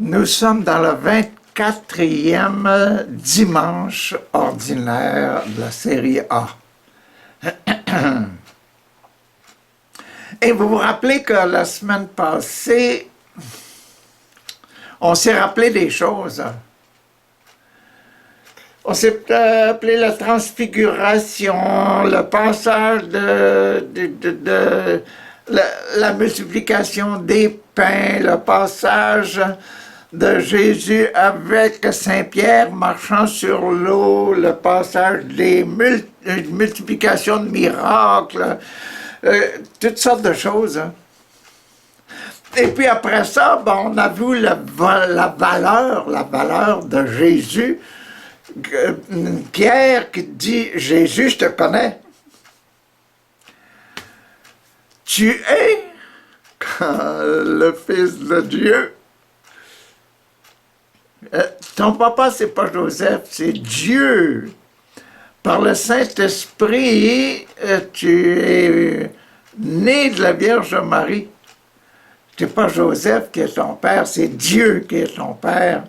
Nous sommes dans le 24e dimanche ordinaire de la série A. Et vous vous rappelez que la semaine passée, on s'est rappelé des choses. On s'est appelé la transfiguration, le passage de la multiplication des pains, le passage de Jésus avec Saint-Pierre marchant sur l'eau, le passage des multiplications de miracles, toutes sortes de choses. Hein. Et puis après ça, on a vu la valeur de Jésus. Pierre qui dit, Jésus, je te connais. Tu es le Fils de Dieu. Ton papa, c'est pas Joseph, c'est Dieu. Par le Saint-Esprit, tu es né de la Vierge Marie. C'est pas Joseph qui est ton père, c'est Dieu qui est ton père.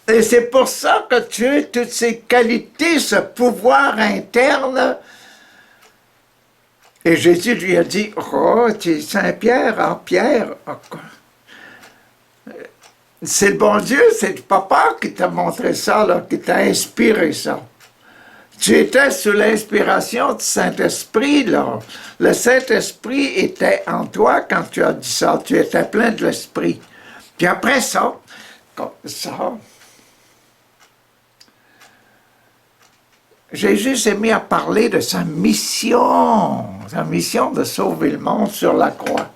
Et c'est pour ça que tu as toutes ces qualités, ce pouvoir interne. Et Jésus lui a dit, « Oh, tu es Saint-Pierre, hein, Pierre. Oh, c'est le bon Dieu, c'est le papa qui t'a montré ça, là, qui t'a inspiré ça. Tu étais sous l'inspiration du Saint-Esprit, là. Le Saint-Esprit était en toi quand tu as dit ça. Tu étais plein de l'Esprit. Puis après ça, Jésus s'est mis à parler de sa mission de sauver le monde sur la croix.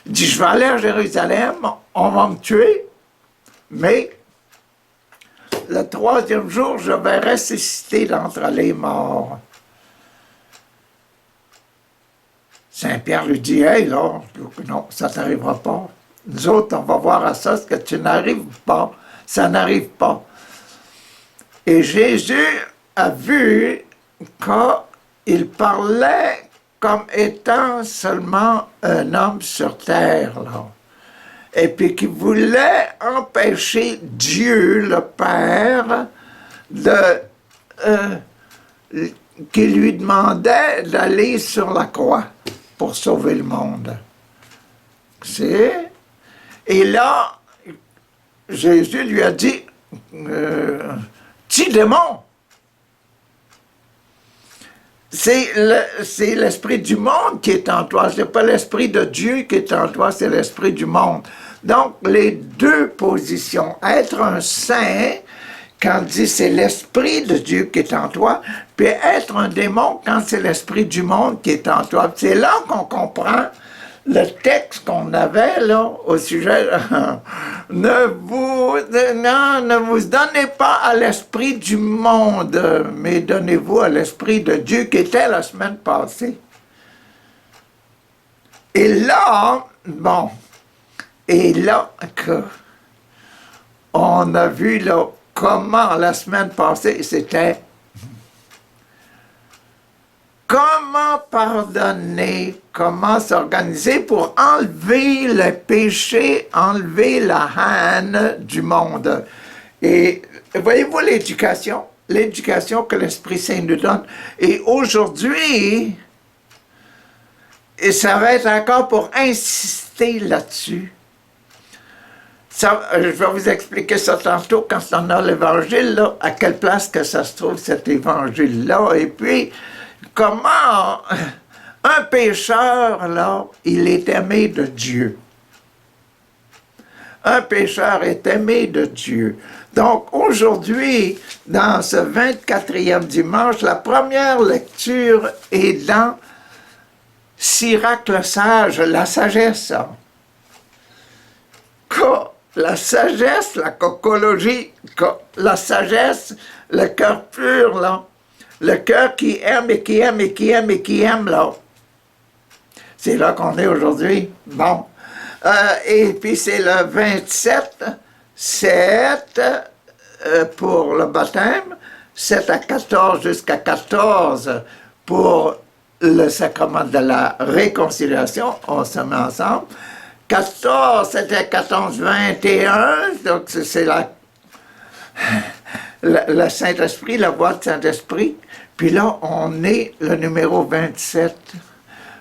Il dit, je vais aller à Jérusalem, on va me tuer, mais le 3e jour, je vais ressusciter d'entre les morts. Saint-Pierre lui dit, hey, là, non, ça t'arrivera pas. Nous autres, on va voir à ça, ce que tu n'arrives pas, ça n'arrive pas. Et Jésus a vu qu'il parlait comme étant seulement un homme sur terre, là. Et puis qu'il voulait empêcher Dieu, le Père, qui lui demandait d'aller sur la croix pour sauver le monde. Et là, Jésus lui a dit, petit démon, c'est l'esprit du monde qui est en toi, c'est pas l'esprit de Dieu qui est en toi, c'est l'esprit du monde. Donc, les deux positions, être un saint, quand on dit c'est l'esprit de Dieu qui est en toi, puis être un démon quand c'est l'esprit du monde qui est en toi. C'est là qu'on comprend le texte qu'on avait là au sujet ne vous donnez pas à l'esprit du monde, mais donnez-vous à l'esprit de Dieu qui était la semaine passée. Et là, on a vu là comment la semaine passée c'était comment pardonner, comment s'organiser pour enlever le péché, enlever la haine du monde. Et voyez-vous l'éducation que l'Esprit Saint nous donne. Et aujourd'hui, et ça va être encore pour insister là-dessus. Je vais vous expliquer ça tantôt quand on a l'Évangile, là, à quelle place que ça se trouve cet Évangile-là. Et puis, comment un pécheur, là, il est aimé de Dieu. Un pécheur est aimé de Dieu. Donc, aujourd'hui, dans ce 24e dimanche, la première lecture est dans Sirach le sage, la sagesse. La sagesse, la cocologie, la sagesse, le cœur pur, là. Le cœur qui aime et qui aime et qui aime et qui aime, là. C'est là qu'on est aujourd'hui. Bon. Et puis c'est le 27, 7 pour le baptême, 7 à 14 jusqu'à 14 pour le sacrement de la réconciliation. On se met ensemble. 14, c'était 1421, donc c'est le Saint-Esprit, la voix de Saint-Esprit. Puis là, on est le numéro 27.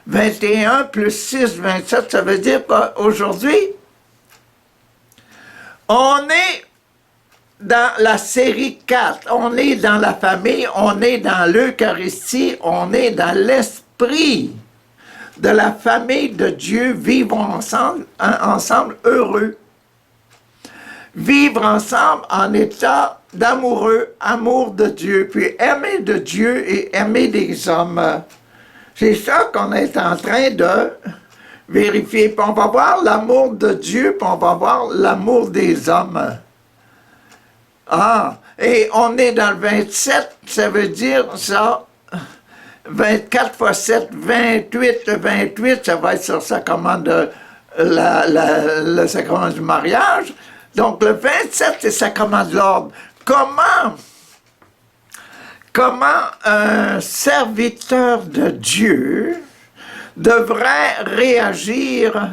21 plus 6, 27, ça veut dire qu'aujourd'hui, on est dans la série 4, on est dans la famille, on est dans l'Eucharistie, on est dans l'esprit de la famille de Dieu, vivre ensemble heureux. Vivre ensemble en état d'amoureux, amour de Dieu, puis aimer de Dieu et aimer des hommes. C'est ça qu'on est en train de vérifier. Puis on va voir l'amour de Dieu, puis on va voir l'amour des hommes. Ah, et on est dans le 27, ça veut dire ça, 24 fois 7, 28, le 28, ça va être sur le sacrement le sacrement du mariage. Donc le 27, c'est le sacrement de l'ordre. Comment un serviteur de Dieu devrait réagir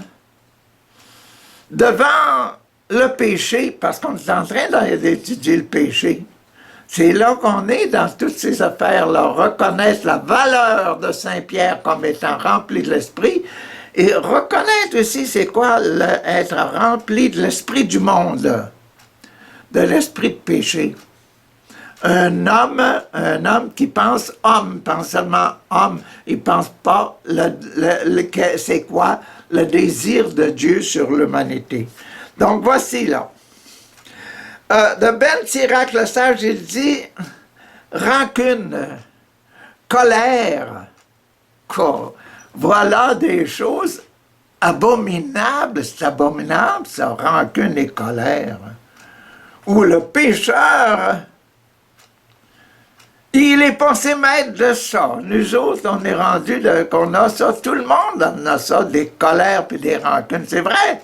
devant le péché, parce qu'on est en train d'étudier le péché. C'est là qu'on est dans toutes ces affaires-là, reconnaître la valeur de Saint-Pierre comme étant rempli de l'Esprit, et reconnaître aussi c'est quoi être rempli de l'Esprit du monde, de l'Esprit de péché. Un homme qui pense homme, pense seulement homme, il ne pense pas c'est quoi le désir de Dieu sur l'humanité. Donc voici là. De Ben Sirac le sage, il dit rancune, colère, voilà des choses abominables, c'est abominable ça, rancune et colère. Ou le pécheur, il est pensé maître de ça. Nous autres, on est rendu qu'on a ça, tout le monde en a ça, des colères puis des rancunes, c'est vrai.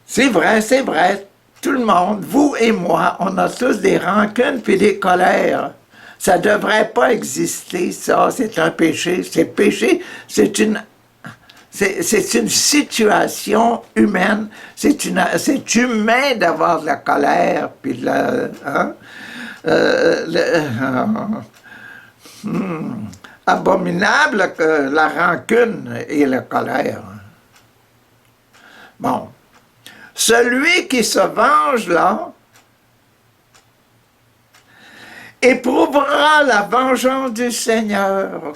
C'est vrai, tout le monde, vous et moi, on a tous des rancunes puis des colères. Ça ne devrait pas exister, ça, c'est un péché. C'est péché, c'est une situation humaine, c'est humain d'avoir de la colère, puis abominable que la rancune et la colère. Bon. Celui qui se venge, là, éprouvera la vengeance du Seigneur.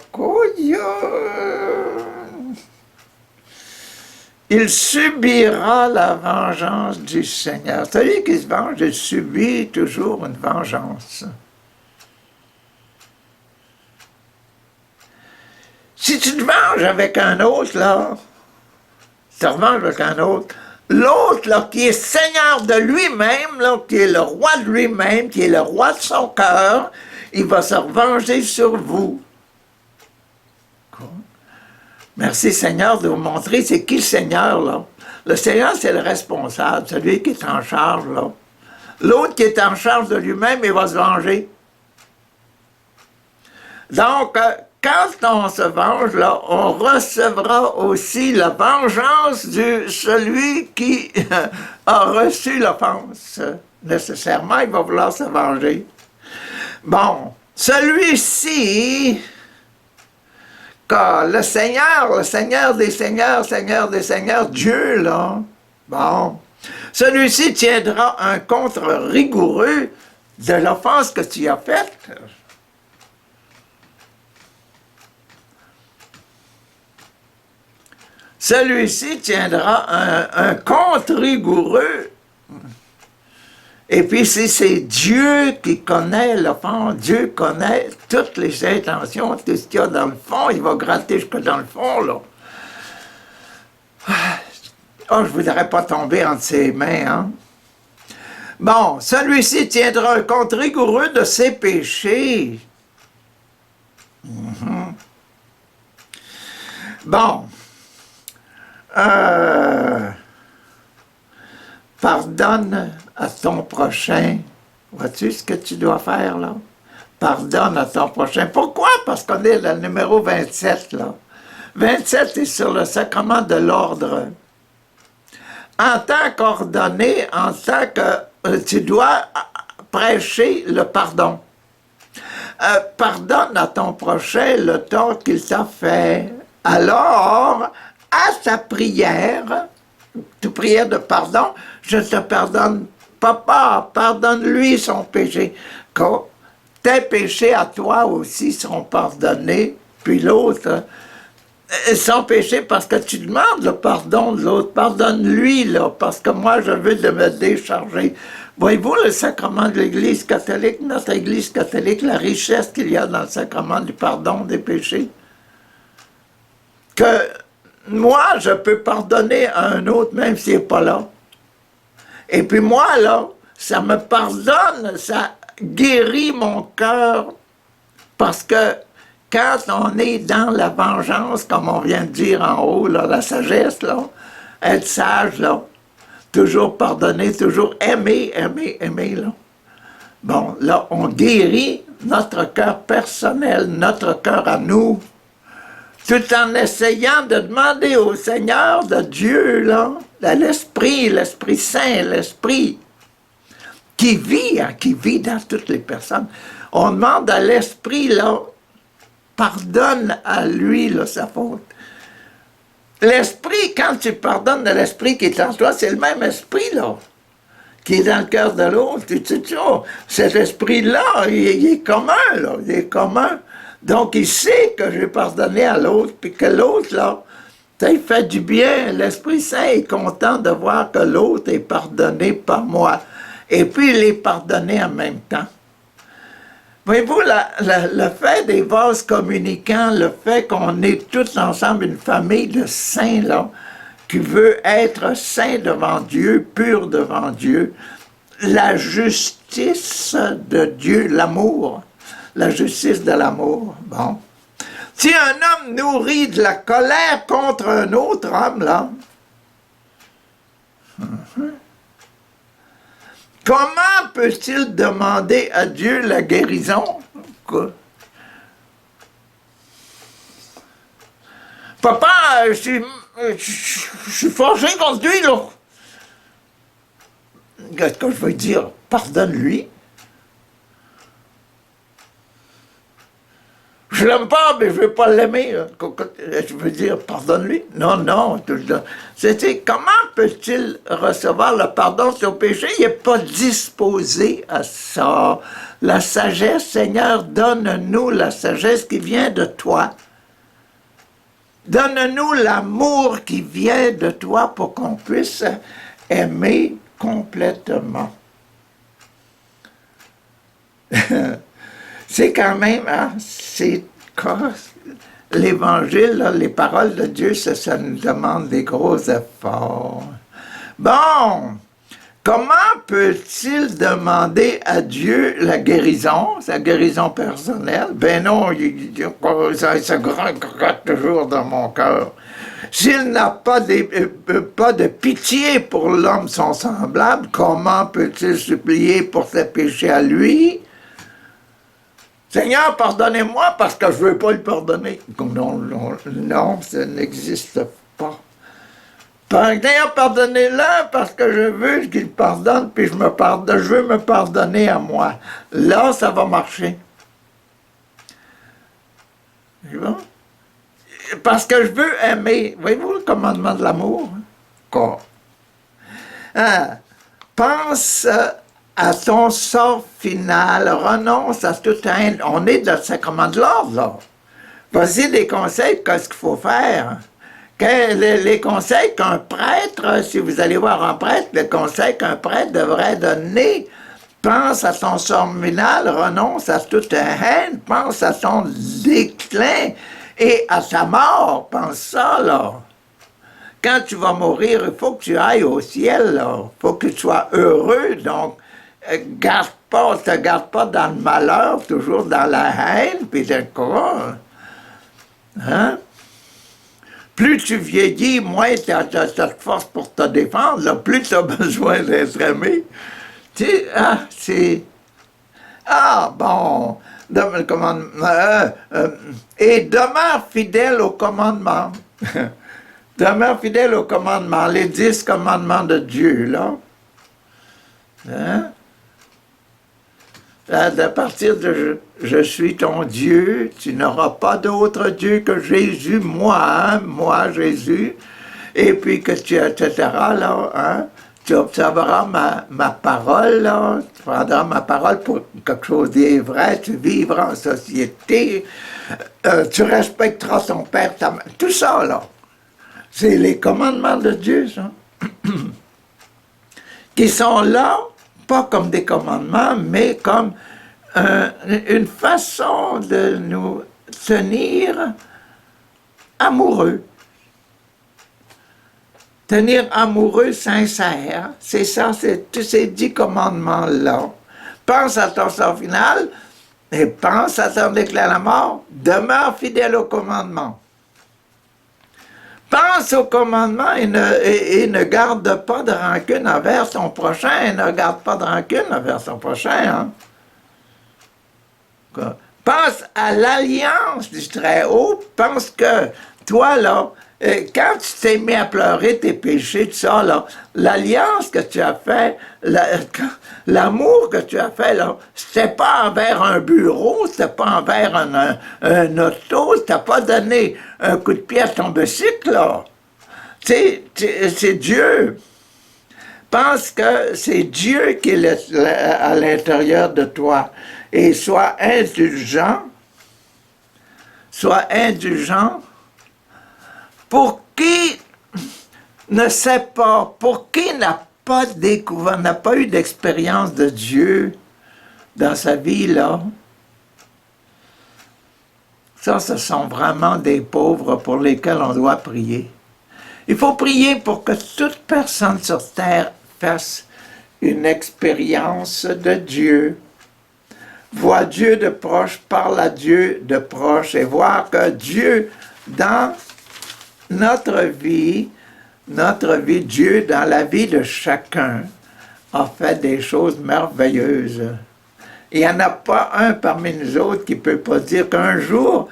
Il subira la vengeance du Seigneur. Celui qui se venge, il subit toujours une vengeance. Si tu te venges avec un autre, là, tu te revenges avec un autre, l'autre, là, qui est Seigneur de lui-même, là, qui est le roi de lui-même, qui est le roi de son cœur, il va se revenger sur vous. Quoi? Merci Seigneur de vous montrer c'est qui le Seigneur, là. Le Seigneur, c'est le responsable, celui qui est en charge, là. L'autre qui est en charge de lui-même, il va se venger. Donc, quand on se venge, là, on recevra aussi la vengeance de celui qui a reçu l'offense. Nécessairement, il va vouloir se venger. Bon, celui-ci, le Seigneur des Seigneurs, Dieu, là, bon, celui-ci tiendra un compte rigoureux de l'offense que tu as faite. Celui-ci tiendra un compte rigoureux. Et puis, si c'est Dieu qui connaît l'offense, Dieu connaît toutes les intentions, tout ce qu'il y a dans le fond, il va gratter jusque dans le fond, là. Oh, je ne voudrais pas tomber entre ses mains, hein. Bon, celui-ci tiendra un compte rigoureux de ses péchés. Bon. Pardonne à ton prochain. Vois-tu ce que tu dois faire, là? Pardonne à ton prochain. Pourquoi? Parce qu'on est le numéro 27, là. 27 est sur le sacrement de l'ordre. En tant qu'ordonné, en tant que tu dois prêcher le pardon. Pardonne à ton prochain le tort qu'il t'a fait. Alors, à sa prière, tu prière de pardon, je te pardonne. Papa, pardonne-lui son péché. Quand tes péchés à toi aussi sont pardonnés, puis l'autre, son péché parce que tu demandes le pardon de l'autre. Pardonne-lui, là, parce que moi, je veux de me décharger. Voyez-vous le sacrement de l'Église catholique, notre Église catholique, la richesse qu'il y a dans le sacrement du pardon des péchés? Que moi, je peux pardonner à un autre, même s'il n'est pas là. Et puis moi, là, ça me pardonne, ça guérit mon cœur, parce que quand on est dans la vengeance, comme on vient de dire en haut, là, la sagesse, là, être sage, là, toujours pardonner, toujours aimer, aimer, aimer, là. Bon, là, on guérit notre cœur personnel, notre cœur à nous, tout en essayant de demander au Seigneur de Dieu, là, l'Esprit Saint, l'Esprit qui vit dans toutes les personnes. On demande à l'Esprit, là, pardonne à lui, là, sa faute. L'Esprit, quand tu pardonnes de l'Esprit qui est en toi, c'est le même Esprit, là, qui est dans le cœur de l'autre. Tu dis, oh, cet Esprit-là, il est commun, là, il est commun. Donc, il sait que j'ai pardonné à l'autre, puis que l'autre, là, ça lui fait du bien. L'Esprit Saint est content de voir que l'autre est pardonné par moi. Et puis, il est pardonné en même temps. Voyez-vous, le fait des vases communicants, le fait qu'on est tous ensemble une famille de saints, là, qui veut être saint devant Dieu, pur devant Dieu, la justice de Dieu, l'amour, la justice de l'amour, bon. Si un homme nourrit de la colère contre un autre homme, là, comment peut-il demander à Dieu la guérison? Quoi? Papa, je suis fâché contre lui, là. Qu'est-ce que je veux dire? Pardonne-lui. Je l'aime pas, mais je ne veux pas l'aimer. Je veux dire, pardonne-lui. Non, non. C'était comment peut-il recevoir le pardon de son péché? Il n'est pas disposé à ça. La sagesse, Seigneur, donne-nous la sagesse qui vient de toi. Donne-nous l'amour qui vient de toi pour qu'on puisse aimer complètement. C'est quand même, hein, c'est l'Évangile, les paroles de Dieu, ça nous demande des gros efforts. Bon, comment peut-il demander à Dieu la guérison, sa guérison personnelle? Ben non, ça gratte toujours dans mon cœur. S'il n'a pas de pitié pour l'homme son semblable, comment peut-il supplier pour ses péchés à lui? Seigneur, pardonnez-moi parce que je ne veux pas le pardonner. Non, ça n'existe pas. Seigneur, pardonnez-le parce que je veux qu'il pardonne, puis je veux me pardonner à moi. Là, ça va marcher. C'est bon? Parce que je veux aimer. Voyez-vous le commandement de l'amour? Quoi? Pense à ton sort final, renonce à toute haine. On est dans le sacrement de l'ordre, là. Voici des conseils, qu'est-ce qu'il faut faire. Les conseils qu'un prêtre, si vous allez voir un prêtre, les conseils qu'un prêtre devrait donner, pense à ton sort final, renonce à toute haine, pense à ton déclin et à ta mort, pense ça, là. Quand tu vas mourir, il faut que tu ailles au ciel, là. Il faut que tu sois heureux, donc te garde pas dans le malheur, toujours dans la haine, puis de quoi. Hein? Plus tu vieillis, moins tu as cette force pour te défendre, là, plus tu as besoin d'être aimé. Tu sais, c'est... Ah, bon. et demeure fidèle au commandement. Demeure fidèle au commandement, les 10 commandements de Dieu, là. Hein? À partir de je suis ton Dieu, tu n'auras pas d'autre Dieu que Jésus, moi, hein? Moi, Jésus, et puis que tu, etc., là, hein? Tu observeras ma parole, là, tu prendras ma parole pour quelque chose de vrai, tu vivras en société, tu respecteras ton père, ta mère, tout ça, là. C'est les commandements de Dieu, ça, qui sont là, pas comme des commandements, mais comme une façon de nous tenir amoureux. Tenir amoureux sincère, c'est ça, c'est tous ces 10 commandements-là. Pense à ton sort final et pense à ton déclin à la mort. Demeure fidèle au commandement. Pense au commandement et ne garde pas de rancune envers ton prochain. Et ne garde pas de rancune envers ton prochain. Hein? Pense à l'alliance du Très-Haut. Pense que toi, là, quand tu t'es mis à pleurer tes péchés, tout ça, là, l'alliance que tu as fait, l'amour que tu as fait, là, c'était pas envers un bureau, c'était pas envers un auto, t'as pas donné un coup de pied à ton bicycle, là. C'est Dieu. Pense que c'est Dieu qui est à l'intérieur de toi. Et sois indulgent pour qui ne sait pas, pour qui n'a pas découvert, n'a pas eu d'expérience de Dieu dans sa vie, là. Ça, ce sont vraiment des pauvres pour lesquels on doit prier. Il faut prier pour que toute personne sur terre fasse une expérience de Dieu. Voit Dieu de proche, parle à Dieu de proche et voir que Dieu, dans notre vie, Dieu, dans la vie de chacun, a fait des choses merveilleuses. Il n'y en a pas un parmi nous autres qui ne peut pas dire qu'un jour,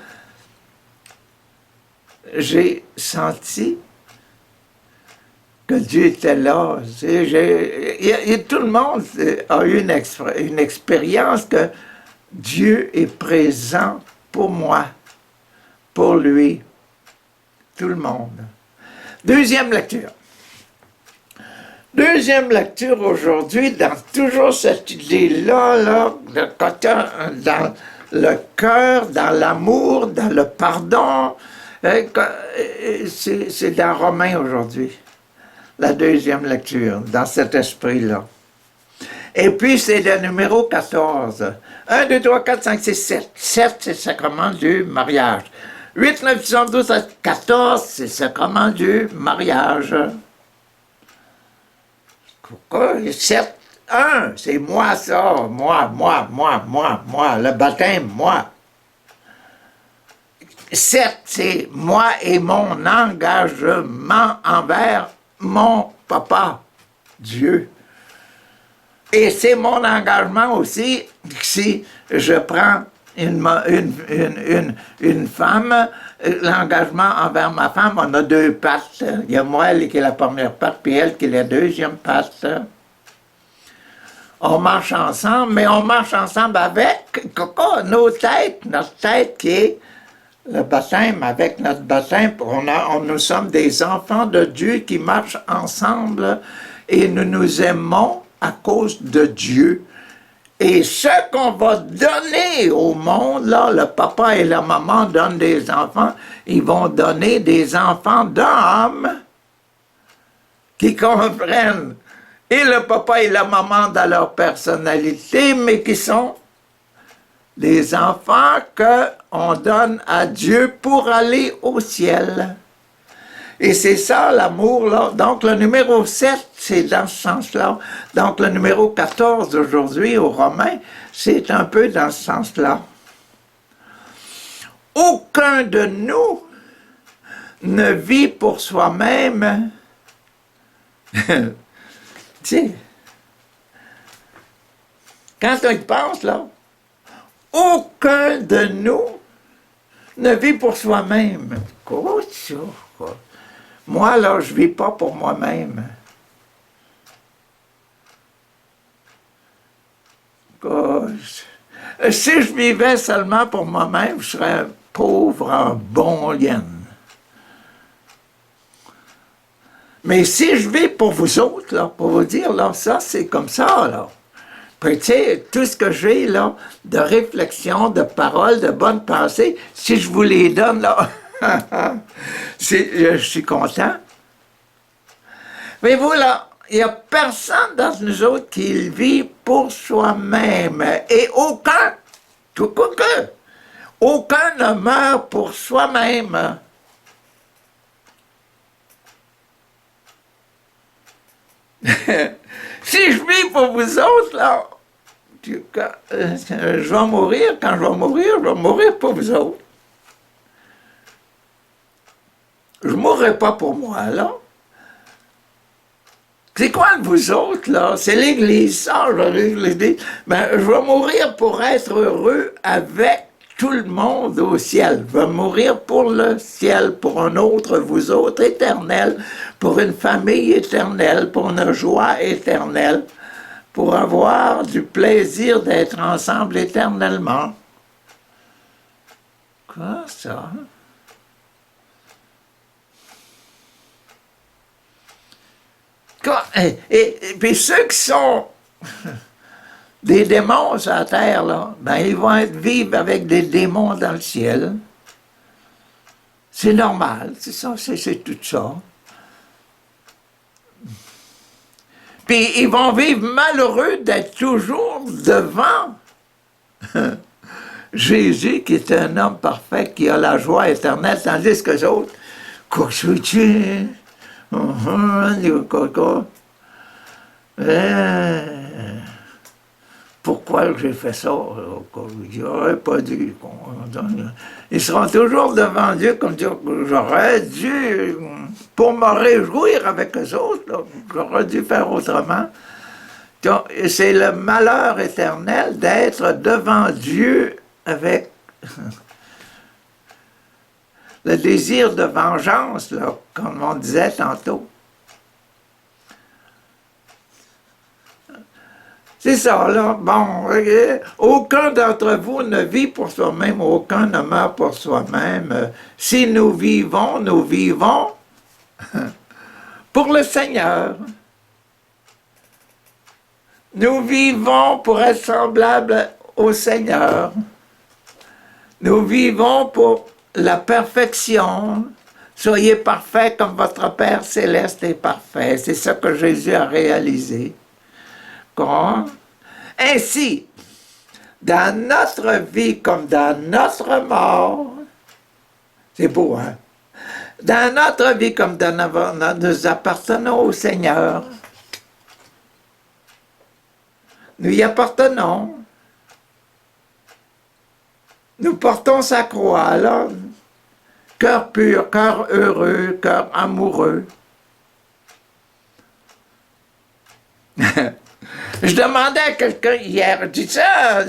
j'ai senti que Dieu était là. Tout le monde a eu une expérience que Dieu est présent pour moi, pour lui. Tout le monde. Deuxième lecture. Deuxième lecture aujourd'hui, dans toujours cette idée-là, là, dans le cœur, dans l'amour, dans le pardon. C'est dans Romains aujourd'hui, la deuxième lecture, dans cet esprit-là. Et puis, c'est le numéro 14. 1, 2, 3, 4, 5, 6, 7. 7, c'est le sacrement du mariage. 8, 9, 10, 11, 12, 14, c'est le sacrement du mariage. Pourquoi? 7, 1, c'est moi ça. Moi, le baptême, moi. 7, c'est moi et mon engagement envers mon papa, Dieu. Et c'est mon engagement aussi si je prends une femme, l'engagement envers ma femme, on a 2 pattes. Il y a moi qui est la première patte, puis elle qui est la deuxième patte. On marche ensemble, mais on marche ensemble avec nos têtes, notre tête qui est le baptême, avec notre baptême. Nous sommes des enfants de Dieu qui marchent ensemble et nous nous aimons à cause de Dieu. Et ce qu'on va donner au monde, là, le papa et la maman donnent des enfants, ils vont donner des enfants d'hommes qui comprennent et le papa et la maman dans leur personnalité, mais qui sont des enfants qu'on donne à Dieu pour aller au ciel. Et c'est ça l'amour, là. Donc le numéro 7, c'est dans ce sens-là. Donc le numéro 14 aujourd'hui aux Romains, c'est un peu dans ce sens-là. Aucun de nous ne vit pour soi-même. Tu sais, quand on y pense, là, aucun de nous ne vit pour soi-même. Quoi ça? Quoi? Moi, là, je ne vis pas pour moi-même. Si je vivais seulement pour moi-même, je serais un pauvre en bon lien. Mais si je vis pour vous autres, là, pour vous dire, là, ça, c'est comme ça, là. Puis, tu sais, tout ce que j'ai, là, de réflexion, de paroles, de bonnes pensées, si je vous les donne, là, je suis content. Mais vous, là, il n'y a personne dans nous autres qui vit pour soi-même. Et aucun, aucun ne meurt pour soi-même. Si je vis pour vous autres, là, je vais mourir. Quand je vais mourir pour vous autres. Je ne mourrai pas pour moi, là. C'est quoi de vous autres, là? C'est l'Église, ça, l'Église. Ben, je vais mourir pour être heureux avec tout le monde au ciel. Je vais mourir pour le ciel, pour un autre, vous autres, éternel, pour une famille éternelle, pour une joie éternelle, pour avoir du plaisir d'être ensemble éternellement. Quoi, ça? Et puis ceux qui sont des démons sur la terre, là, ben ils vont vivre avec des démons dans le ciel. C'est normal, c'est ça, c'est tout ça. Puis ils vont vivre malheureux d'être toujours devant Jésus, qui est un homme parfait, qui a la joie éternelle, tandis que les autres, pourquoi j'ai fait ça? J'aurais pas dû. Ils seront toujours devant Dieu comme dire j'aurais dû, pour me réjouir avec eux autres, j'aurais dû faire autrement. C'est le malheur éternel d'être devant Dieu avec le désir de vengeance, là, comme on disait tantôt. C'est ça, là. Bon, aucun d'entre vous ne vit pour soi-même, aucun ne meurt pour soi-même. Si nous vivons pour le Seigneur. Nous vivons pour être semblables au Seigneur. Nous vivons pour la perfection. Soyez parfaits comme votre Père céleste est parfait. C'est ça que Jésus a réalisé. Quoi? Ainsi, dans notre vie comme dans notre mort, c'est beau, hein? Dans notre vie comme dans notre, nous appartenons au Seigneur. Nous y appartenons. Nous portons sa croix, alors, cœur pur, cœur heureux, cœur amoureux. Je demandais à quelqu'un hier, je dis ça,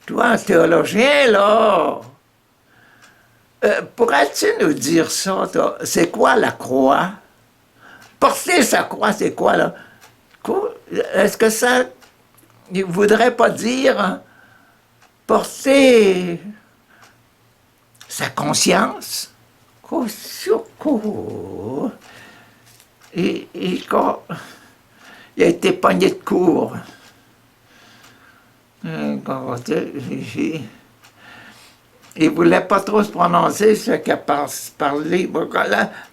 toi, théologien, là, pourrais-tu nous dire ça, toi? C'est quoi la croix? Porter sa croix, c'est quoi, là? Est-ce que ça ne voudrait pas dire hein, porter sa conscience? Il a été pogné de court. Il ne voulait pas trop se prononcer ce qu'il a parlé.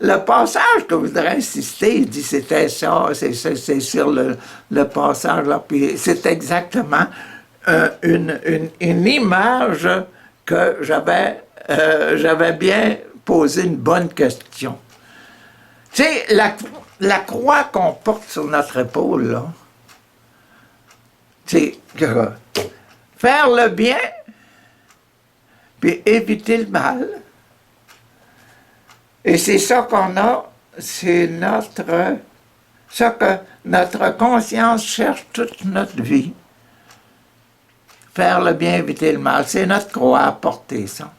Le passage que je voudrais insister, il dit c'était ça, c'est sur le passage là, puis c'est exactement une image que j'avais bien posé une bonne question. Tu sais, la croix qu'on porte sur notre épaule, là, c'est faire le bien, puis éviter le mal. Et c'est ça qu'on a, c'est notre Ce que notre conscience cherche toute notre vie. Faire le bien, éviter le mal. C'est notre croix à porter ça.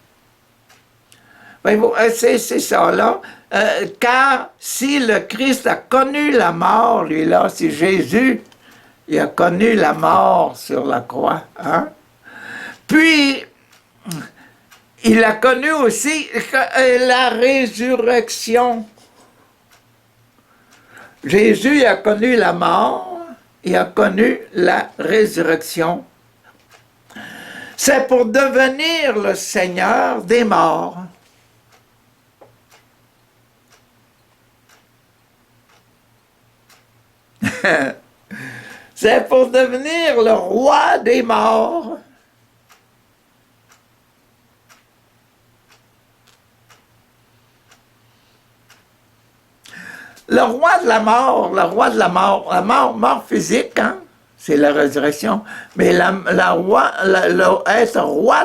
Voyez-vous, c'est ça, là. Car si le Christ a connu la mort, lui-là, si Jésus, il a connu la mort sur la croix, hein? Puis, il a connu aussi la résurrection. Jésus a connu la mort, il a connu la résurrection. C'est pour devenir le Seigneur des morts. C'est pour devenir le roi des morts. Le roi de la mort, la mort physique, hein, c'est la résurrection, mais être roi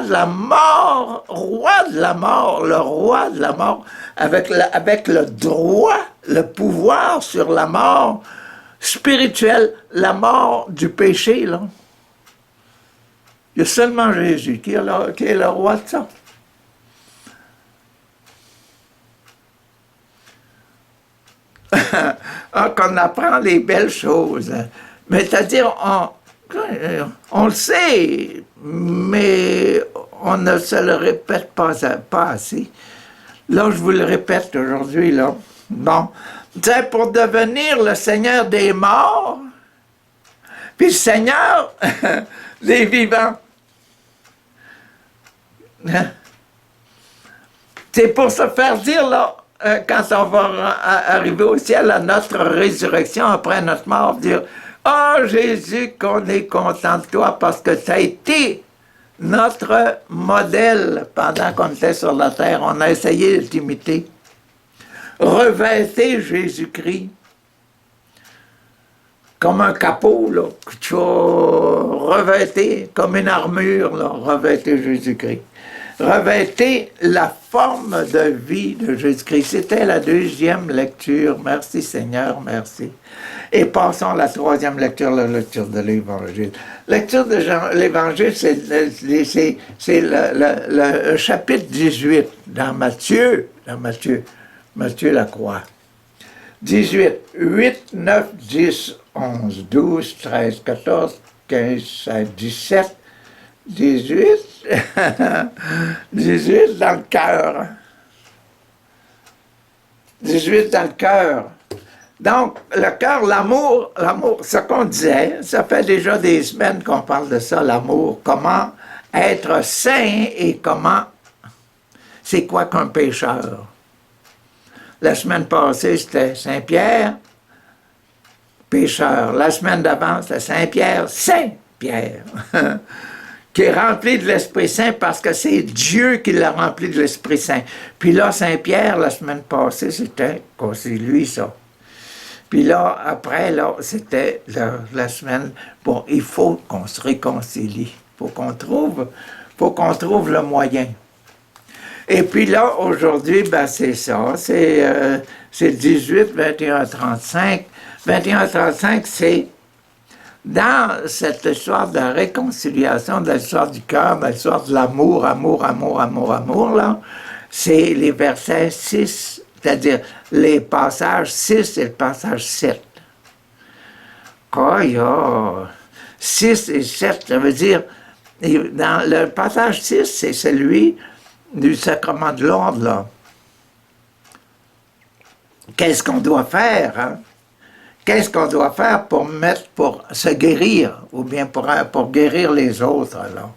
de la mort, le roi de la mort, avec le droit, le pouvoir sur la mort spirituelle, la mort du péché, là. Il y a seulement Jésus qui est le roi de ça. Qu'on apprend les belles choses. Mais c'est-à-dire, on le sait, mais on ne se le répète pas assez. Là, je vous le répète aujourd'hui, là. Bon, c'est pour devenir le Seigneur des morts, puis le Seigneur des vivants. C'est pour se faire dire, là, quand on va arriver au ciel à notre résurrection après notre mort, dire « Oh Jésus, qu'on est content de toi parce que tu as été notre modèle pendant qu'on était sur la terre. On a essayé de t'imiter. Revêtez Jésus-Christ comme un capot, là, que tu vas revêter comme une armure, là, revêtez Jésus-Christ. Revêtez la forme de vie de Jésus-Christ. C'était la deuxième lecture. Merci Seigneur, merci. Et passons à la troisième lecture, la lecture de l'Évangile. Lecture de l'Évangile, c'est le chapitre 18 dans Matthieu la croix. 18, 8, 9, 10, 11, 12, 13, 14, 15, 16, 17, 18, 18 dans le cœur. 18 dans le cœur. Donc, le cœur, l'amour, ce qu'on disait, ça fait déjà des semaines qu'on parle de ça, l'amour, comment être saint et comment, c'est quoi qu'un pécheur. La semaine passée, c'était Saint-Pierre, pécheur. La semaine d'avant, c'était Saint-Pierre, Saint-Pierre. Qui est rempli de l'Esprit Saint parce que c'est Dieu qui l'a rempli de l'Esprit Saint. Puis là, Saint-Pierre, la semaine passée, c'était, c'est lui, ça. Puis là, après, là, c'était la semaine, bon, il faut qu'on se réconcilie. Faut qu'on trouve le moyen. Et puis là, aujourd'hui, ben c'est ça, c'est 18, 21, 35. 21, 35, c'est dans cette histoire de réconciliation, de l'histoire du cœur, de l'histoire de l'amour, amour, là, c'est les versets 6, c'est-à-dire les passages 6 et le passage 7. Il y a 6 et 7, ça veut dire, dans le passage 6, c'est celui du sacrement de l'ordre, là. Qu'est-ce qu'on doit faire, hein? Qu'est-ce qu'on doit faire pour se guérir, ou bien pour guérir les autres, là?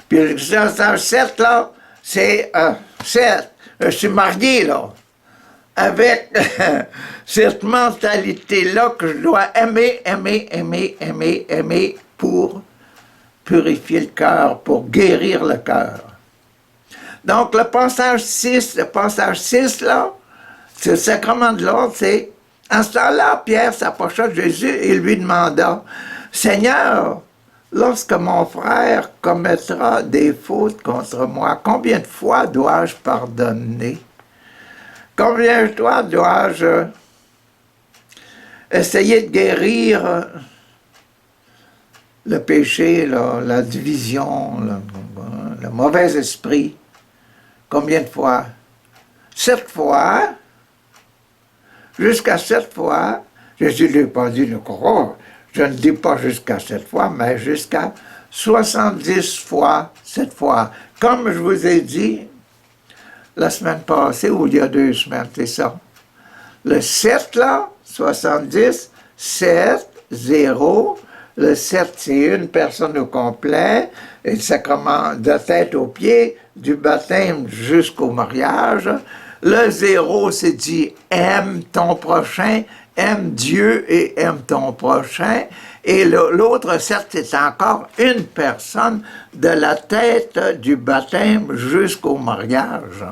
Puis le passage 7, là, c'est 7. Je suis marié, là, avec cette mentalité-là que je dois aimer pour purifier le cœur, pour guérir le cœur. Donc, le passage 6, là, c'est le sacrement de l'ordre, c'est, en ce temps-là, Pierre s'approcha de Jésus et lui demanda, « Seigneur, lorsque mon frère commettra des fautes contre moi, combien de fois dois-je pardonner? Combien de fois dois-je essayer de guérir le péché, la division, le mauvais esprit. Combien de fois? 7 fois. Jusqu'à 7 fois. Jésus ne lui a pas dit, je ne dis pas jusqu'à 7 fois, mais jusqu'à 70 fois 7 fois. Comme je vous ai dit la semaine passée, ou il y a 2 semaines, c'est ça. Le 7, là, 70, 7, 0. Le 7, c'est une personne au complet, et le sacrement de tête aux pieds, du baptême jusqu'au mariage. Le 0, c'est dit aime ton prochain, aime Dieu et aime ton prochain. Et l'autre 7, c'est encore une personne de la tête du baptême jusqu'au mariage.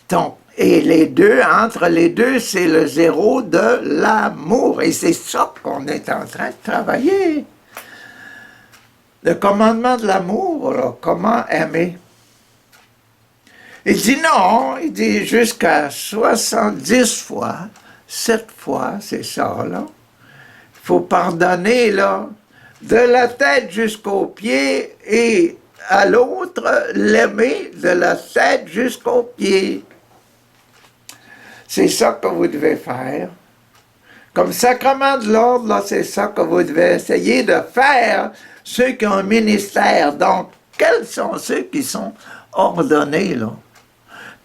Donc, et les deux, entre les deux, c'est le 0 de l'amour. Et c'est ça qu'on est en train de travailler. Le commandement de l'amour, comment aimer? Il dit non, il dit jusqu'à 70 fois, 7 fois, c'est ça, là. Il faut pardonner, là, de la tête jusqu'aux pieds et à l'autre, l'aimer de la tête jusqu'aux pieds. C'est ça que vous devez faire. Comme sacrement de l'ordre, là, c'est ça que vous devez essayer de faire, ceux qui ont un ministère. Donc, quels sont ceux qui sont ordonnés, là?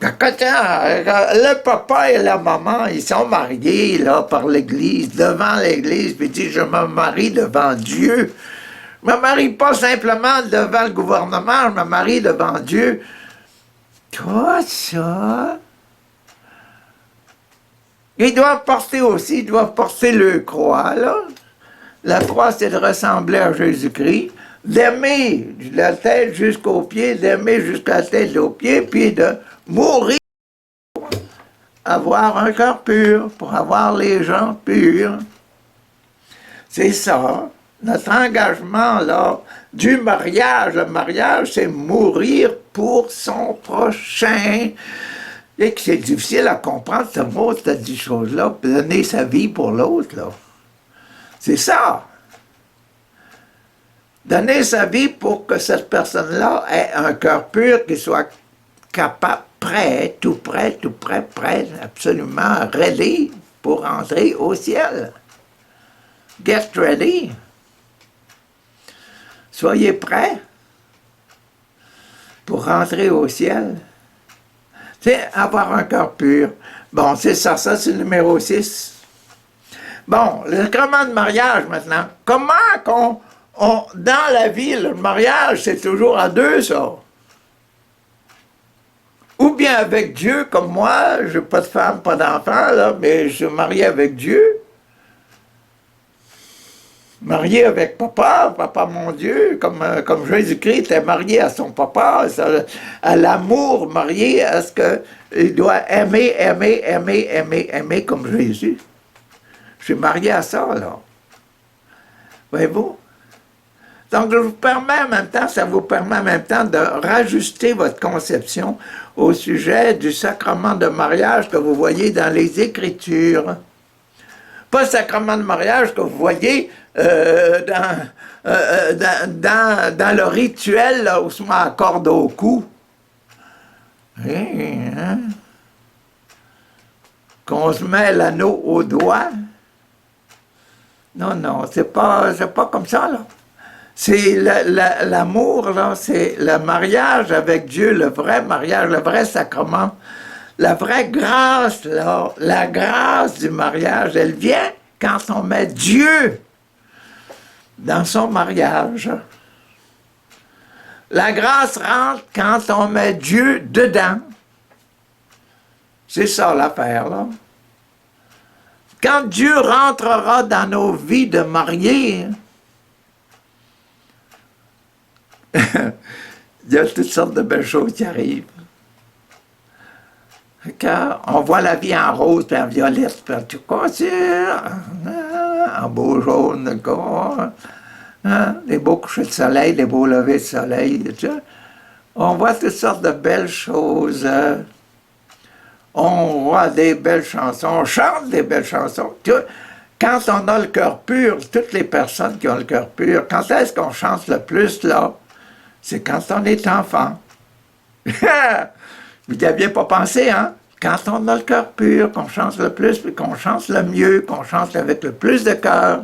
Le papa et la maman, ils sont mariés, là, par l'Église, devant l'Église, puis ils disent, je me marie devant Dieu. Je ne me marie pas simplement devant le gouvernement, je me marie devant Dieu. Quoi, ça? Ils doivent porter aussi, ils doivent porter le croix, là. La croix, c'est de ressembler à Jésus-Christ, d'aimer de la tête jusqu'aux pieds, d'aimer jusqu'à la tête aux pieds, puis de mourir pour avoir un cœur pur, pour avoir les gens purs. C'est ça, notre engagement, là, du mariage. Le mariage, c'est mourir pour son prochain. Et que c'est difficile à comprendre, ce mot, cette dit chose-là, donner sa vie pour l'autre, là. C'est ça. Donner sa vie pour que cette personne-là ait un cœur pur, qu'il soit capable, prêt, absolument ready pour entrer au ciel. Get ready. Soyez prêts pour rentrer au ciel. C'est avoir un cœur pur. Bon, c'est ça c'est le numéro 6. Bon, le sacrement de mariage maintenant. Comment dans la vie, le mariage, c'est toujours à deux, ça? Ou bien avec Dieu, comme moi, je n'ai pas de femme, pas d'enfant, là, mais je suis marié avec Dieu. Marié avec papa mon Dieu, comme Jésus-Christ était marié à son papa, à l'amour, marié à ce qu'il doit aimer comme Jésus. Je suis marié à ça, là. Voyez-vous? Donc, je vous permets en même temps, ça vous permet en même temps de rajuster votre conception au sujet du sacrement de mariage que vous voyez dans les Écritures. Pas le sacrement de mariage que vous voyez dans le rituel là, où se met la corde au cou. Hein? Qu'on se met l'anneau au doigt. Non, c'est pas comme ça, là. C'est l'amour, là, c'est le mariage avec Dieu, le vrai mariage, le vrai sacrement. La vraie grâce, là, la grâce du mariage, elle vient quand on met Dieu dans son mariage. La grâce rentre quand on met Dieu dedans. C'est ça l'affaire, là. Quand Dieu rentrera dans nos vies de mariés, il y a toutes sortes de belles choses qui arrivent. Quand on voit la vie en rose, puis en violette, puis en tout cas, en beau jaune, des beaux couchers de soleil, des beaux levers de soleil, on voit toutes sortes de belles choses. on voit des belles chansons, on chante des belles chansons. Quand on a le cœur pur, toutes les personnes qui ont le cœur pur, quand est-ce qu'on chante le plus, là? C'est quand on est enfant. Vous n'y aviez pas pensé, hein? Quand on a le cœur pur, qu'on chante le plus, puis qu'on chante le mieux, qu'on chante avec le plus de cœur.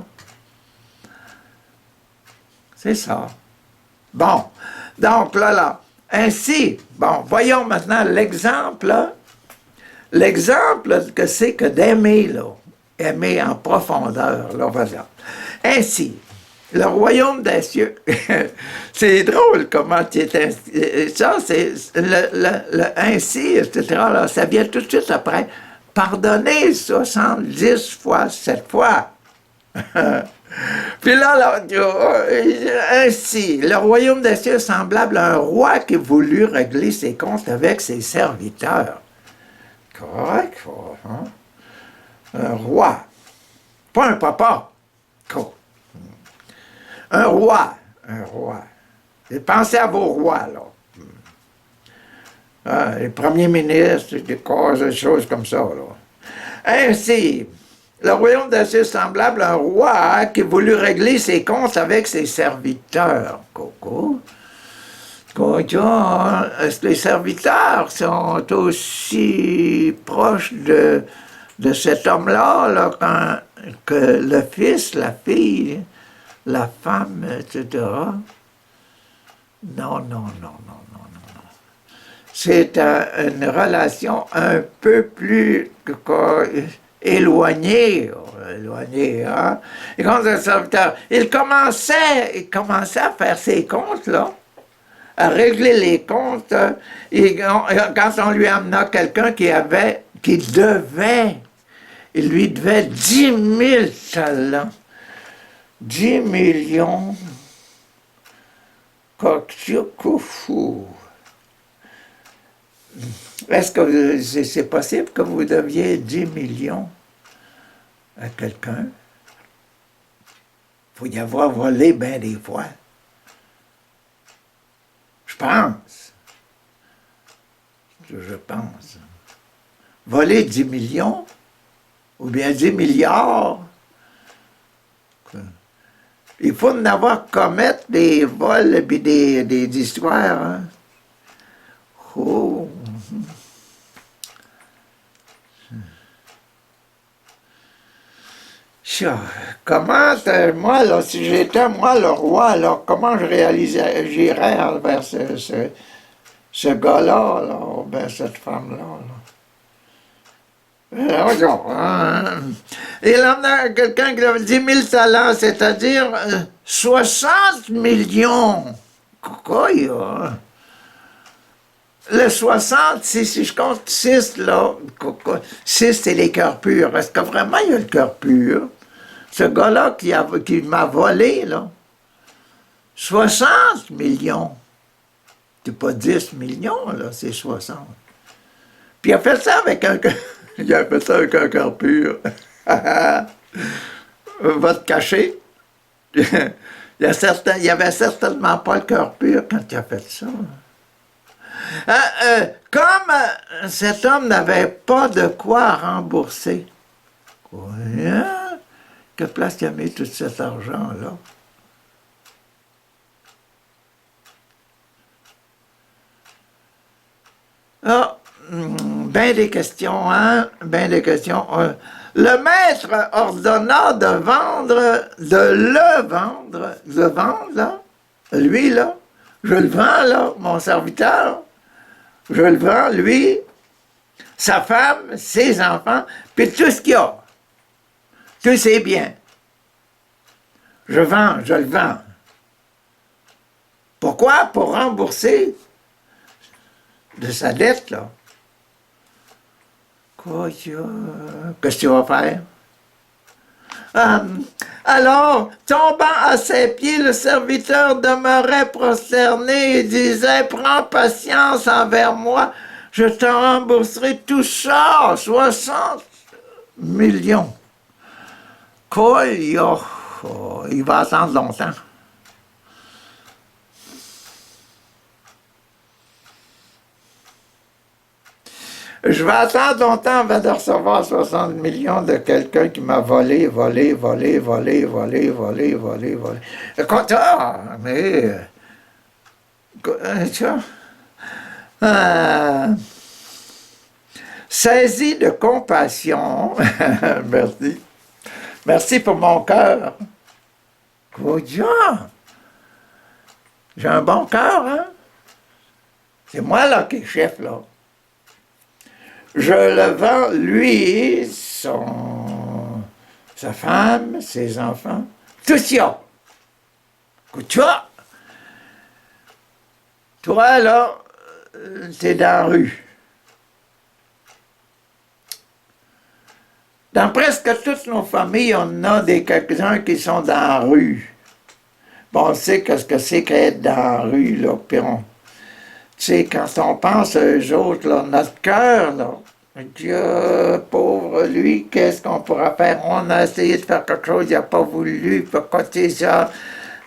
C'est ça. Bon, donc là, ainsi, bon, voyons maintenant l'exemple, là. L'exemple que c'est que d'aimer, là, aimer en profondeur, là, vas-y. Ainsi, le royaume des cieux, c'est drôle comment tu es... Ça, c'est le ainsi, etc., là, ça vient tout de suite après. Pardonner 70 fois, 7 fois. Puis là, ainsi, le royaume des cieux est semblable à un roi qui voulut régler ses comptes avec ses serviteurs. Correct, hein? Un roi, pas un papa. Un roi. Et pensez à vos rois, là. Les premiers ministres, des choses comme ça, là. Ainsi, le royaume des cieux est semblable à un roi qui voulut régler ses comptes avec ses serviteurs. Est-ce que les serviteurs sont aussi proches de cet homme-là là, que le fils, la fille, la femme, etc.? Non. C'est une relation un peu plus éloignée, hein? Et quand le serviteur, il commençait à faire ses comptes, là, à régler les comptes, et quand on lui amena quelqu'un qui devait, il lui devait 10 000 talents, 10 millions, Kokchukufou. Est-ce que c'est possible que vous deviez 10 millions à quelqu'un? Il faut y avoir volé bien des fois. Je pense. Voler 10 millions, ou bien 10 milliards, il faut en avoir commettre des vols et des histoires. Hein? Oh. Comment, moi, là, si j'étais, moi, le roi, alors, comment j'irais envers ce gars-là, là, ben, cette femme-là, là. Il en a quelqu'un qui avait 10 000 talents, c'est-à-dire 60 millions. Quoi, il y a? Le 60, si je compte 6, là, 6, c'est les cœurs purs. Est-ce que vraiment il y a le cœur pur? Ce gars-là qui m'a volé, là, 60 millions. C'est pas 10 millions, là, c'est 60. Puis il a fait ça avec un cœur pur. Va te cacher. Il y avait certainement pas le cœur pur quand il a fait ça. Comme cet homme n'avait pas de quoi rembourser, que place qu'il a mis tout cet argent-là? Ben des questions, hein? Ben des questions. Le maître ordonna de le vendre, là, lui, là, je le vends, là, mon serviteur, je le vends, lui, sa femme, ses enfants, puis tout ce qu'il y a, tous ses biens. Je le vends. Pourquoi? Pour rembourser de sa dette, là. Qu'est-ce que tu vas faire? Alors, tombant à ses pieds, le serviteur demeurait prosterné et disait, « Prends patience envers moi, je te rembourserai tout ça, 60 millions. » Quoi, il va attendre longtemps. Je vais attendre longtemps avant de recevoir 60 millions de quelqu'un qui m'a volé, volé, volé, volé, volé, volé, volé, volé. Écoute, mais... tu vois, saisi de compassion, merci. Merci pour mon cœur. Good job. J'ai un bon cœur, hein? C'est moi, là, qui est chef, là. Je le vends, lui, sa femme, ses enfants, tout ça. Écoute ça. Toi, là, t'es dans la rue. Dans presque toutes nos familles, on a quelques-uns qui sont dans la rue. Bon, on sait ce que c'est qu'être dans la rue, là, puis tu sais, quand on pense à eux autres, là, notre cœur, là, Dieu, pauvre lui, qu'est-ce qu'on pourra faire? On a essayé de faire quelque chose, il n'a pas voulu, pourquoi c'est ça?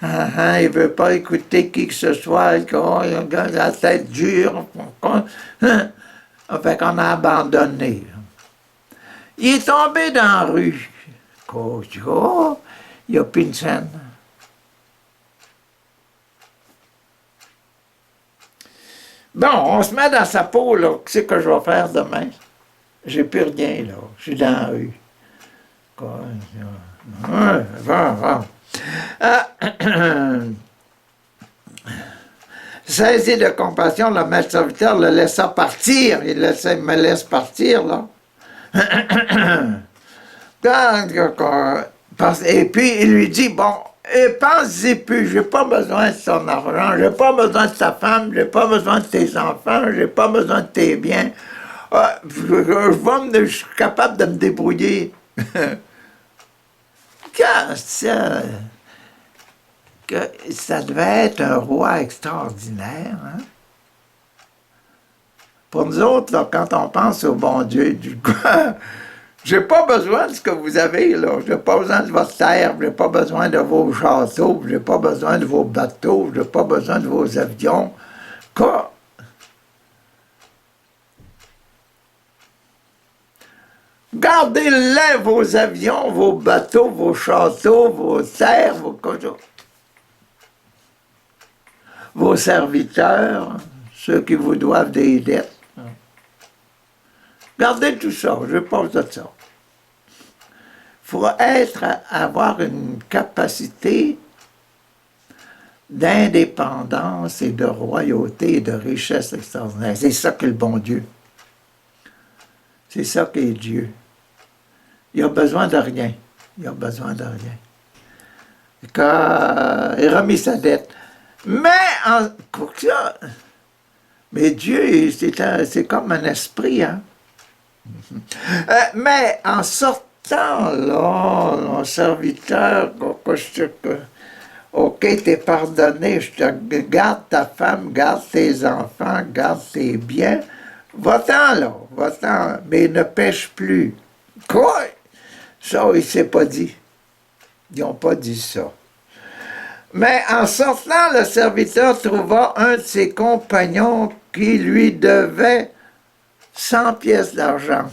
Il ne veut pas écouter qui que ce soit, il a la tête dure. Fait qu'on a abandonné. Il est tombé dans la rue. Il n'y a plus une scène. Bon, on se met dans sa peau, là. Qu'est-ce que je vais faire demain? J'ai plus rien, là. Je suis dans la rue. Saisi de compassion, le maître serviteur le laissa partir. Il me laisse partir, là. Et puis, il lui dit, bon, pense-y plus, j'ai pas besoin de ton argent, j'ai pas besoin de ta femme, j'ai pas besoin de tes enfants, j'ai pas besoin de tes biens. Je suis capable de me débrouiller. Ça devait être un roi extraordinaire. Hein? Pour nous autres, là, quand on pense au bon Dieu, du coup, j'ai pas besoin de ce que vous avez, là. J'ai pas besoin de votre terre, j'ai pas besoin de vos châteaux, j'ai pas besoin de vos bateaux, j'ai pas besoin de vos avions. Quoi? Gardez-les, vos avions, vos bateaux, vos châteaux, vos terres, vos serviteurs, ceux qui vous doivent des dettes. Gardez tout ça, je pense de ça. Il faut avoir une capacité d'indépendance et de royauté et de richesse extraordinaire. C'est ça que le bon Dieu. C'est ça qu'est Dieu. Il a besoin de rien. Il a besoin de rien. Quand il a remis sa dette. Mais Dieu, c'est comme un esprit, hein? Mais en sortant, là, mon serviteur, OK, t'es pardonné, je te garde ta femme, garde tes enfants, garde tes biens, va-t'en, là, va-t'en, mais ne pêche plus. Quoi? Ça, il ne s'est pas dit. Ils n'ont pas dit ça. Mais en sortant, le serviteur trouva un de ses compagnons qui lui devait 100 pièces d'argent.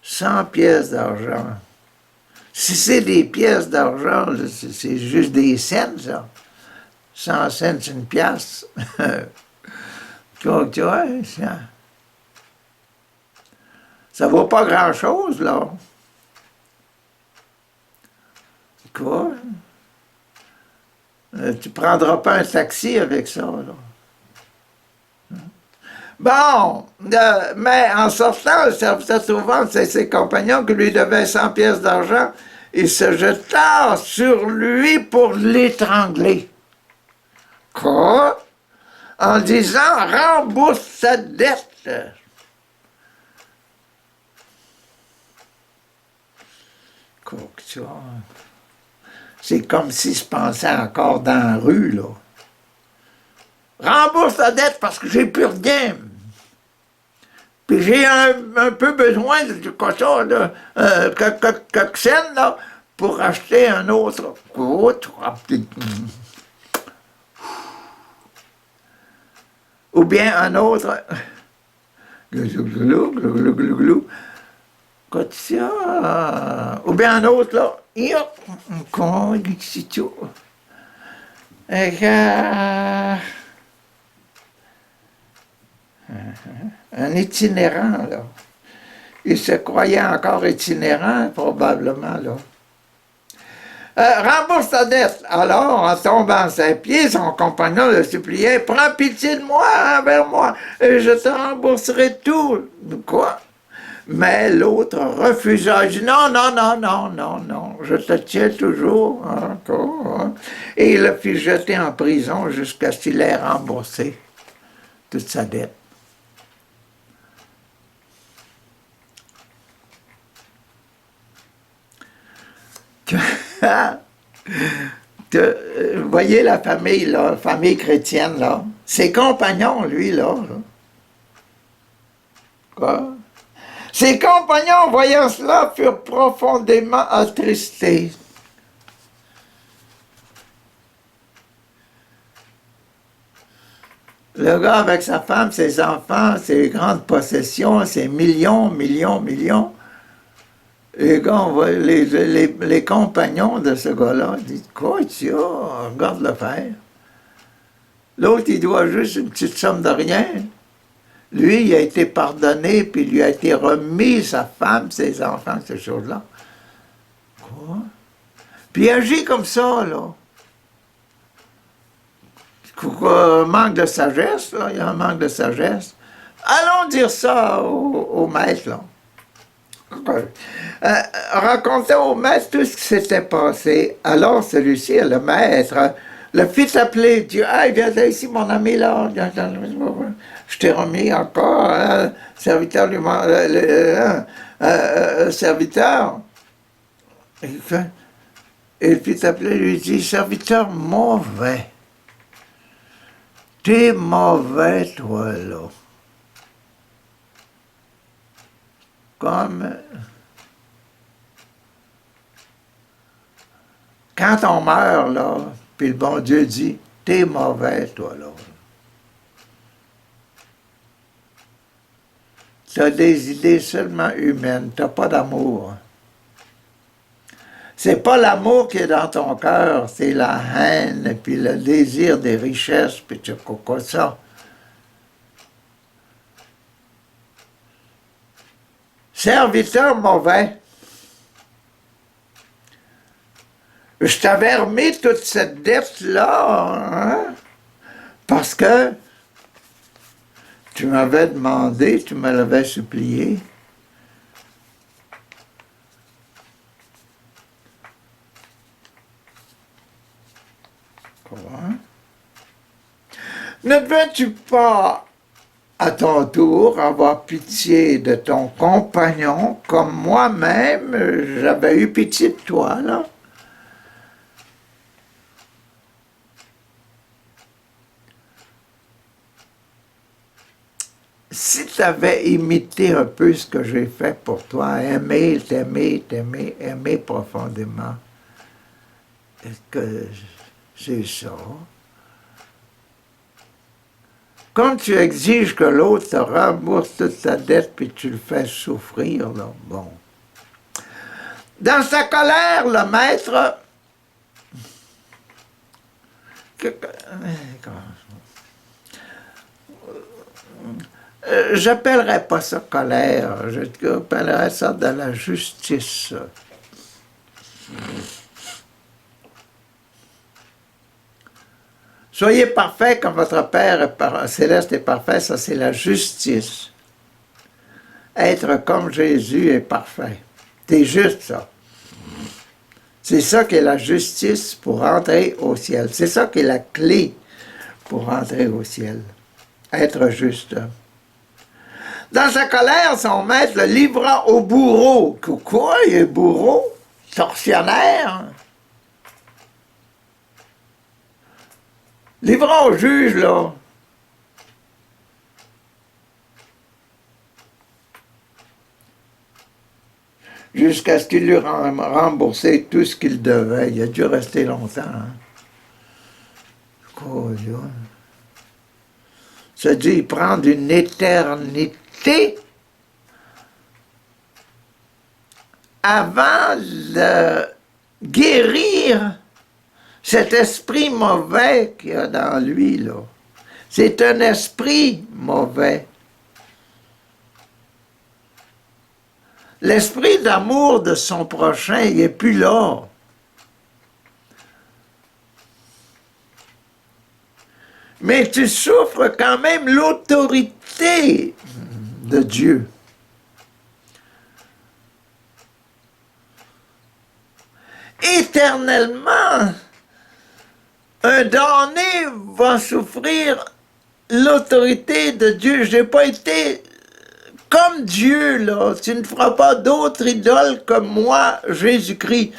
100 pièces d'argent. Si c'est des pièces d'argent, c'est juste des cents, ça. 100 cents, une pièce. Tu vois, ça ne vaut pas grand-chose, là. Quoi? Tu ne prendras pas un taxi avec ça, là. Bon, mais en sortant, le serviteur trouvant ses compagnons qui lui devaient 100 pièces d'argent, il se jeta sur lui pour l'étrangler. Quoi? En disant, rembourse sa dette. Quoi que tu vois? C'est comme s'il se pensait encore dans la rue, là. Rembourse ta dette parce que j'ai plus rien. Puis j'ai un peu besoin de quoi ça, quelques scènes, là, pour acheter un autre. Ou bien un autre, quand ça, ou bien un autre, là, un itinérant, là. Il se croyait encore itinérant, probablement, là. Rembourse ta dette. Alors, en tombant à ses pieds, son compagnon le suppliait, prends pitié de moi, envers moi, et je te rembourserai tout. Quoi? Mais l'autre refusa. Il dit, non, non, non, non, non, non, je te tiens toujours, encore. Hein. Et il le fit jeter en prison jusqu'à ce qu'il ait remboursé toute sa dette. Vous voyez la famille, là, famille chrétienne, là. Ses compagnons, lui, là. Quoi? Ses compagnons, voyant cela, furent profondément attristés. Le gars avec sa femme, ses enfants, ses grandes possessions, ses millions, millions, millions. Et quand on voit les compagnons de ce gars-là disent, quoi, tu as, regarde le faire. L'autre, il doit juste une petite somme de rien. Lui, il a été pardonné, puis il lui a été remis sa femme, ses enfants, ces choses-là. Quoi? Puis il agit comme ça, là. Un manque de sagesse, là. Il y a un manque de sagesse. Allons dire ça au maître, là. Racontait au maître tout ce qui s'était passé. Alors celui-ci, le maître, le fit appeler. Dit, ah, viens ici, mon ami, là. Je t'ai remis encore, hein, serviteur du serviteur. Et il fit appeler, lui dit, serviteur mauvais. T'es mauvais, toi, là. Comme quand on meurt, là, puis le bon Dieu dit, t'es mauvais, toi, là. Tu as des idées seulement humaines, tu n'as pas d'amour. C'est pas l'amour qui est dans ton cœur, c'est la haine, puis le désir des richesses, puis tu quoi ça. Serviteur mauvais, je t'avais remis toute cette dette-là, hein, parce que tu m'avais demandé, tu me l'avais supplié. Quoi? Ne veux-tu pas, à ton tour, avoir pitié de ton compagnon, comme moi-même, j'avais eu pitié de toi, là? Si tu avais imité un peu ce que j'ai fait pour toi, aimer, t'aimer, t'aimer, aimer profondément, est-ce que c'est ça? Quand tu exiges que l'autre te rembourse toute ta dette, puis tu le fais souffrir, là, bon. Dans sa colère, le maître... J'appellerais pas ça colère, j'appellerais ça de la justice. Soyez parfaits comme votre Père céleste est parfait, ça c'est la justice. Être comme Jésus est parfait. C'est juste ça. C'est ça qui est la justice pour entrer au ciel. C'est ça qui est la clé pour entrer au ciel. Être juste. Dans sa colère, son maître le livra au bourreau. Quoi, il est bourreau? Tortionnaire? Livra au juge, là. Jusqu'à ce qu'il lui remboursé tout ce qu'il devait. Il a dû rester longtemps. Hein. Quoi, Ça a dû y prendre une éternité avant de guérir cet esprit mauvais qu'il y a dans lui, là. C'est un esprit mauvais. L'esprit d'amour de son prochain, il n'est plus là. Mais tu souffres quand même l'autorité de Dieu. Éternellement, un damné va souffrir l'autorité de Dieu. Je n'ai pas été comme Dieu, là. Tu ne feras pas d'autre idole comme moi, Jésus-Christ.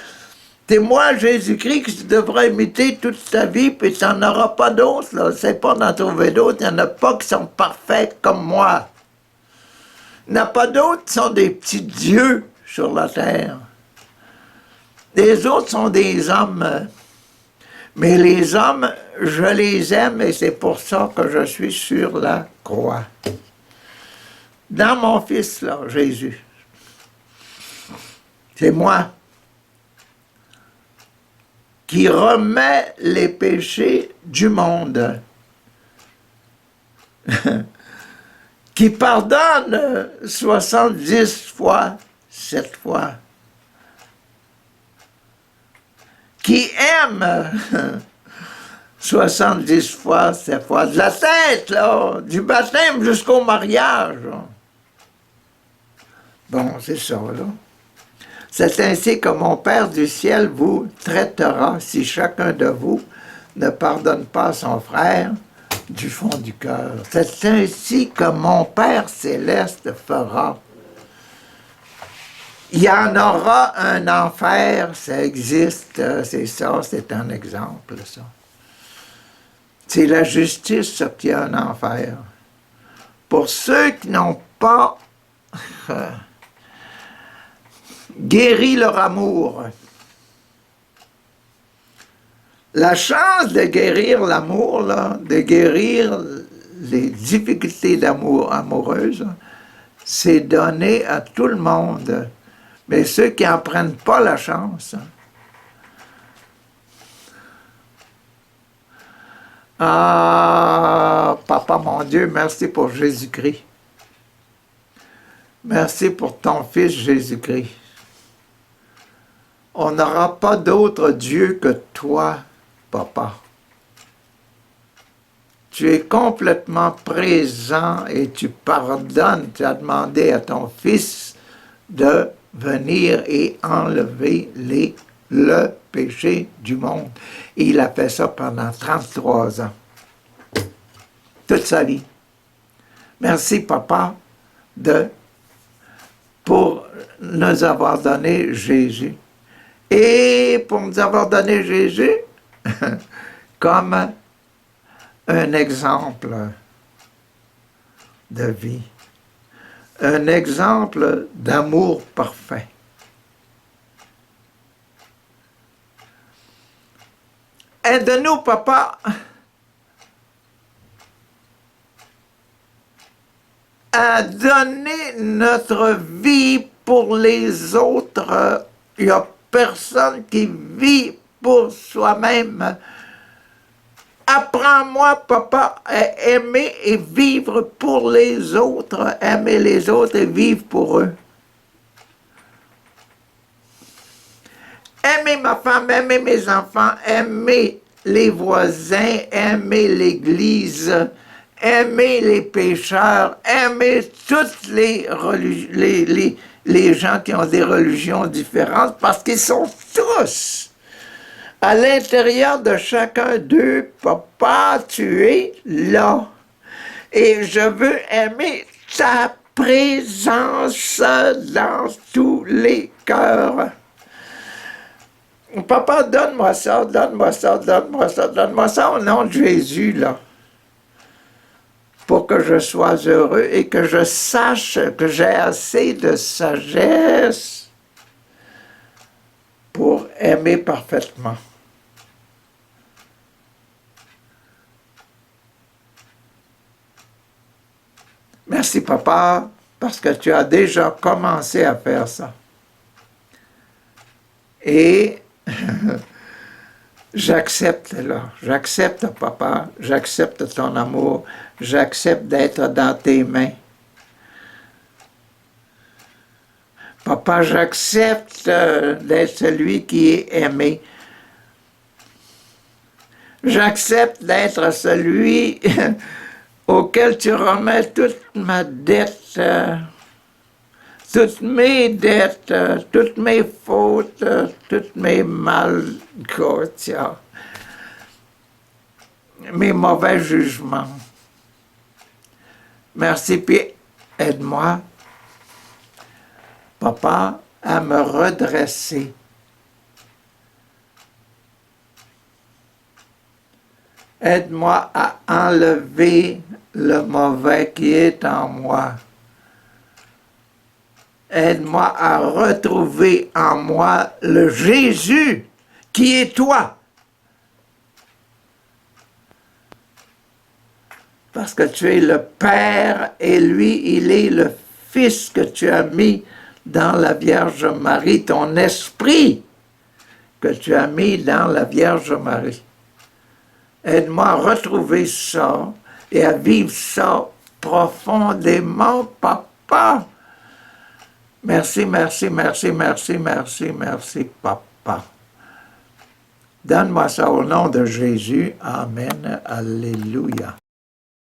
C'est moi, Jésus-Christ, que tu devras imiter toute ta vie, puis tu n'en auras pas d'autres, là. C'est pas d'en trouver d'autres. Il n'y en a pas qui sont parfaits comme moi. Il n'y en a pas d'autres qui sont des petits dieux sur la terre. Les autres sont des hommes. Mais les hommes, je les aime et c'est pour ça que je suis sur la croix. Dans mon Fils, là, Jésus. C'est moi qui remets les péchés du monde, qui pardonne 70 fois, 7 fois, qui aime 70 fois, 7 fois, de la tête, là, du baptême jusqu'au mariage. Bon, c'est ça, là. C'est ainsi que mon Père du ciel vous traitera si chacun de vous ne pardonne pas son frère du fond du cœur. C'est ainsi que mon Père céleste fera. Il y en aura un enfer, ça existe, c'est ça, c'est un exemple, ça. C'est la justice qui a un enfer. Pour ceux qui n'ont pas guéri leur amour. La chance de guérir l'amour, là, de guérir les difficultés d'amour amoureuses, c'est donné à tout le monde. Mais ceux qui n'en prennent pas la chance, ah, Papa mon Dieu, merci pour Jésus-Christ. Merci pour ton Fils Jésus-Christ. On n'aura pas d'autre Dieu que toi, Papa. Tu es complètement présent et tu pardonnes. Tu as demandé à ton Fils de venir et enlever le péché du monde. Et il a fait ça pendant 33 ans. Toute sa vie. Merci, Papa, pour nous avoir donné Jésus. Et pour nous avoir donné Jésus comme un exemple de vie, un exemple d'amour parfait. Aide-nous, Papa, à donner notre vie pour les autres. Il n'y a personne qui vit pour soi-même. Apprends-moi, Papa, à aimer et vivre pour les autres, aimer les autres et vivre pour eux. Aimer ma femme, aimer mes enfants, aimer les voisins, aimer l'Église, aimer les pécheurs, aimer toutes les gens qui ont des religions différentes, parce qu'ils sont tous à l'intérieur de chacun d'eux. Papa, tu es là. Et je veux aimer ta présence dans tous les cœurs. Papa, donne-moi ça, donne-moi ça, donne-moi ça, donne-moi ça au nom de Jésus, là. Pour que je sois heureux et que je sache que j'ai assez de sagesse pour aimer parfaitement. Merci, papa, parce que tu as déjà commencé à faire ça. Et j'accepte, là. J'accepte, papa. J'accepte ton amour. J'accepte d'être dans tes mains. Papa, j'accepte d'être celui qui est aimé. J'accepte d'être celui auquel tu remets toute ma dette, toutes mes dettes, toutes mes fautes, toutes mes malcotes, mes mauvais jugements. Merci, puis aide-moi, papa, à me redresser. Aide-moi à enlever le mauvais qui est en moi. Aide-moi à retrouver en moi le Jésus qui est toi. Parce que tu es le Père et lui, il est le Fils que tu as mis dans la Vierge Marie, ton esprit que tu as mis dans la Vierge Marie. Aide-moi à retrouver ça et à vivre ça profondément, papa. Merci, merci, merci, merci, merci, merci, papa. Donne-moi ça au nom de Jésus. Amen. Alléluia.